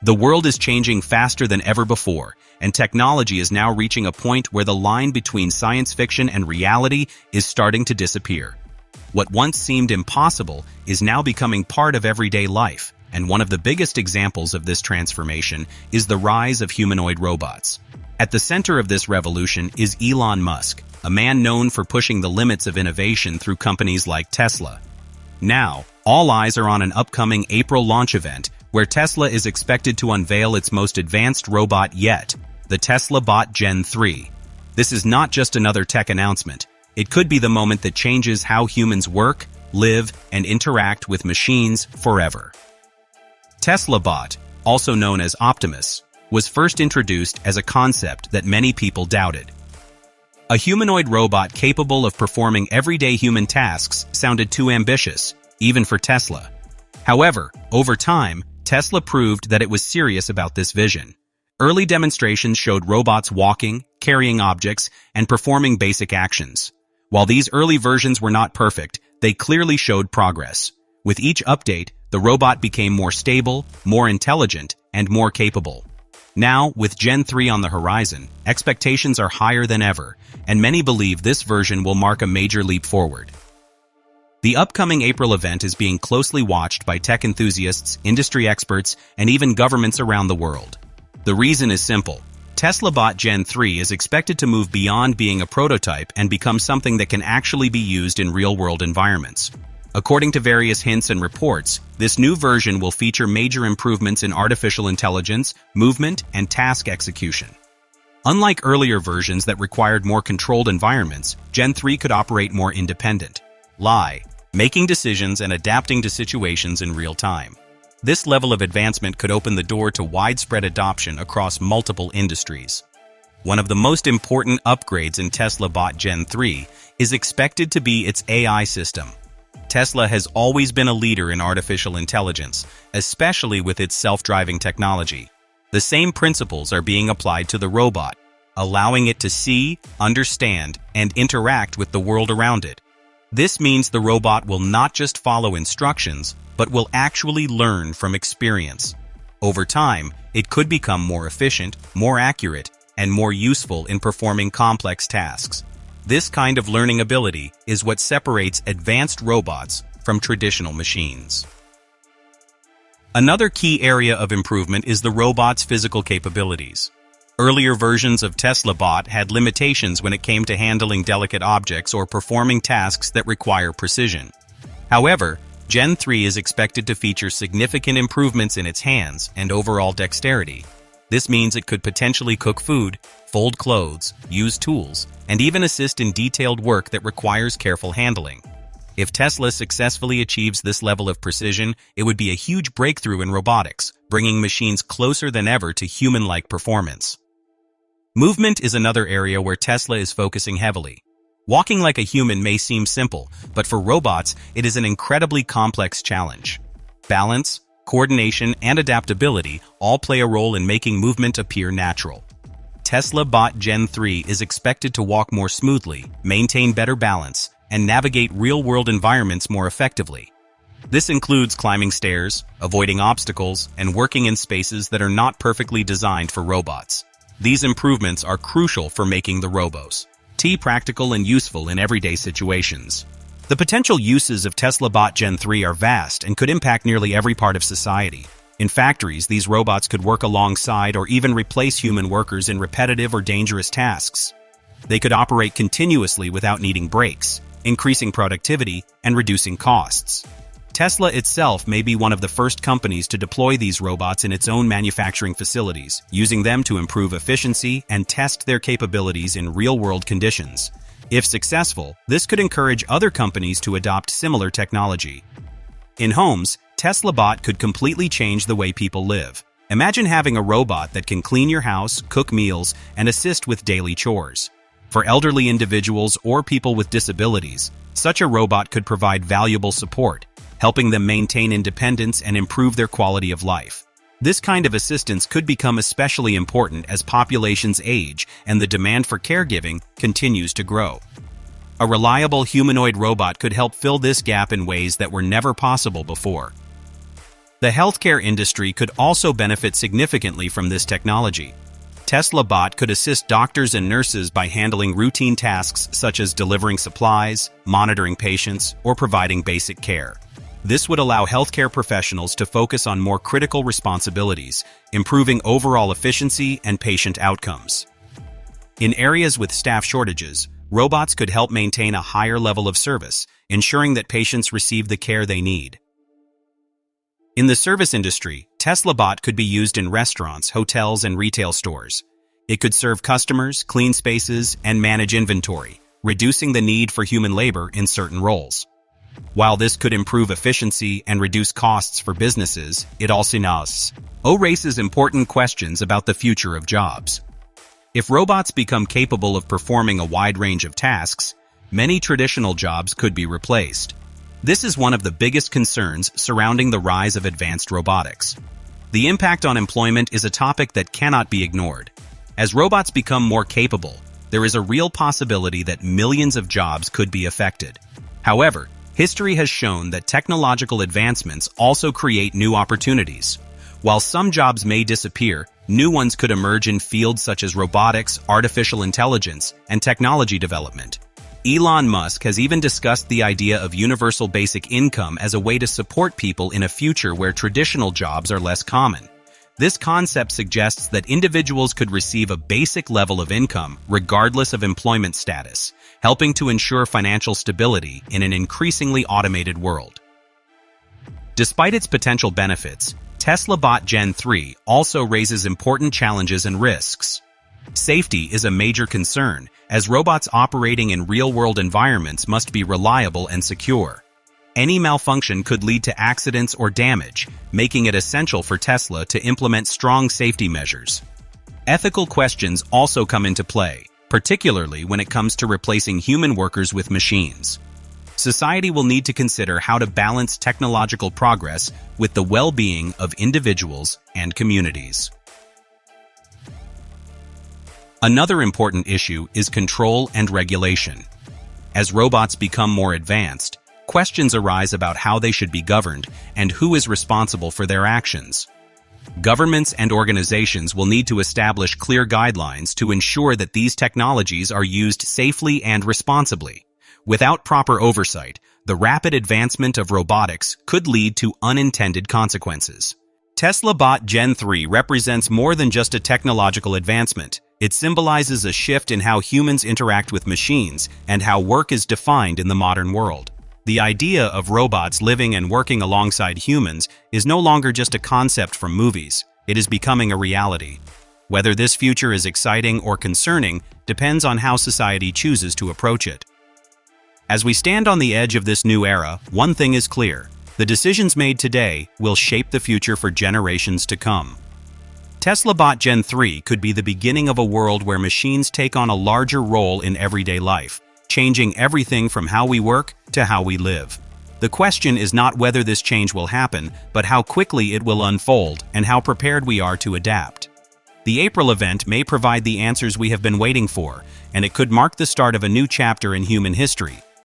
The world is changing faster than ever before, and technology is now reaching a point where the line between science fiction and reality is starting to disappear. What once seemed impossible is now becoming part of everyday life, and one of the biggest examples of this transformation is the rise of humanoid robots. At the center of this revolution is Elon Musk, a man known for pushing the limits of innovation through companies like Tesla. Now, all eyes are on an upcoming April launch event where Tesla is expected to unveil its most advanced robot yet, the Tesla Bot Gen 3. This is not just another tech announcement. It could be the moment that changes how humans work, live, and interact with machines forever. Tesla Bot, also known as Optimus, was first introduced as a concept that many people doubted. A humanoid robot capable of performing everyday human tasks sounded too ambitious, even for Tesla. However, over time, Tesla proved that it was serious about this vision. Early demonstrations showed robots walking, carrying objects, and performing basic actions. While these early versions were not perfect, they clearly showed progress. With each update, the robot became more stable, more intelligent, and more capable. Now, with Gen 3 on the horizon, expectations are higher than ever, and many believe this version will mark a major leap forward. The upcoming April event is being closely watched by tech enthusiasts, industry experts, and even governments around the world. The reason is simple. Tesla Bot Gen 3 is expected to move beyond being a prototype and become something that can actually be used in real-world environments. According to various hints and reports, this new version will feature major improvements in artificial intelligence, movement, and task execution. Unlike earlier versions that required more controlled environments, Gen 3 could operate more independent, making decisions and adapting to situations in real time. This level of advancement could open the door to widespread adoption across multiple industries. One of the most important upgrades in Tesla Bot Gen 3 is expected to be its AI system. Tesla has always been a leader in artificial intelligence, especially with its self-driving technology. The same principles are being applied to the robot, allowing it to see, understand, and interact with the world around it. This means the robot will not just follow instructions, but will actually learn from experience. Over time, it could become more efficient, more accurate, and more useful in performing complex tasks. This kind of learning ability is what separates advanced robots from traditional machines. Another key area of improvement is the robot's physical capabilities. Earlier versions of Tesla Bot had limitations when it came to handling delicate objects or performing tasks that require precision. However, Gen 3 is expected to feature significant improvements in its hands and overall dexterity. This means it could potentially cook food, fold clothes, use tools, and even assist in detailed work that requires careful handling. If Tesla successfully achieves this level of precision, it would be a huge breakthrough in robotics, bringing machines closer than ever to human-like performance. Movement is another area where Tesla is focusing heavily. Walking like a human may seem simple, but for robots, it is an incredibly complex challenge. Balance, coordination, and adaptability all play a role in making movement appear natural. Tesla Bot Gen 3 is expected to walk more smoothly, maintain better balance, and navigate real-world environments more effectively. This includes climbing stairs, avoiding obstacles, and working in spaces that are not perfectly designed for robots. These improvements are crucial for making the robot practical and useful in everyday situations. The potential uses of Tesla Bot Gen 3 are vast and could impact nearly every part of society. In factories, these robots could work alongside or even replace human workers in repetitive or dangerous tasks. They could operate continuously without needing breaks, increasing productivity and reducing costs. Tesla itself may be one of the first companies to deploy these robots in its own manufacturing facilities, using them to improve efficiency and test their capabilities in real-world conditions. If successful, this could encourage other companies to adopt similar technology. In homes, Tesla Bot could completely change the way people live. Imagine having a robot that can clean your house, cook meals, and assist with daily chores. For elderly individuals or people with disabilities, such a robot could provide valuable support, helping them maintain independence and improve their quality of life. This kind of assistance could become especially important as populations age and the demand for caregiving continues to grow. A reliable humanoid robot could help fill this gap in ways that were never possible before. The healthcare industry could also benefit significantly from this technology. Tesla Bot could assist doctors and nurses by handling routine tasks such as delivering supplies, monitoring patients, or providing basic care. This would allow healthcare professionals to focus on more critical responsibilities, improving overall efficiency and patient outcomes. In areas with staff shortages, robots could help maintain a higher level of service, ensuring that patients receive the care they need. In the service industry, Tesla Bot could be used in restaurants, hotels, and retail stores. It could serve customers, clean spaces, and manage inventory, reducing the need for human labor in certain roles. While this could improve efficiency and reduce costs for businesses, it also raises important questions about the future of jobs. If robots become capable of performing a wide range of tasks, many traditional jobs could be replaced. This is one of the biggest concerns surrounding the rise of advanced robotics. The impact on employment is a topic that cannot be ignored. As robots become more capable, there is a real possibility that millions of jobs could be affected. However, history has shown that technological advancements also create new opportunities. While some jobs may disappear, new ones could emerge in fields such as robotics, artificial intelligence, and technology development. Elon Musk has even discussed the idea of universal basic income as a way to support people in a future where traditional jobs are less common. This concept suggests that individuals could receive a basic level of income regardless of employment status, helping to ensure financial stability in an increasingly automated world. Despite its potential benefits, Tesla Bot Gen 3 also raises important challenges and risks. Safety is a major concern, as robots operating in real-world environments must be reliable and secure. Any malfunction could lead to accidents or damage, making it essential for Tesla to implement strong safety measures. Ethical questions also come into play, particularly when it comes to replacing human workers with machines. Society will need to consider how to balance technological progress with the well-being of individuals and communities. Another important issue is control and regulation. As robots become more advanced, questions arise about how they should be governed and who is responsible for their actions. Governments and organizations will need to establish clear guidelines to ensure that these technologies are used safely and responsibly. Without proper oversight, the rapid advancement of robotics could lead to unintended consequences. Tesla Bot Gen 3 represents more than just a technological advancement. It symbolizes a shift in how humans interact with machines and how work is defined in the modern world. The idea of robots living and working alongside humans is no longer just a concept from movies. It is becoming a reality. Whether this future is exciting or concerning depends on how society chooses to approach it. As we stand on the edge of this new era, one thing is clear: the decisions made today will shape the future for generations to come. Tesla Bot Gen 3 could be the beginning of a world where machines take on a larger role in everyday life, changing everything from how we work to how we live. The question is not whether this change will happen, but how quickly it will unfold and how prepared we are to adapt. The April event may provide the answers we have been waiting for, and it could mark the start of a new chapter in human history,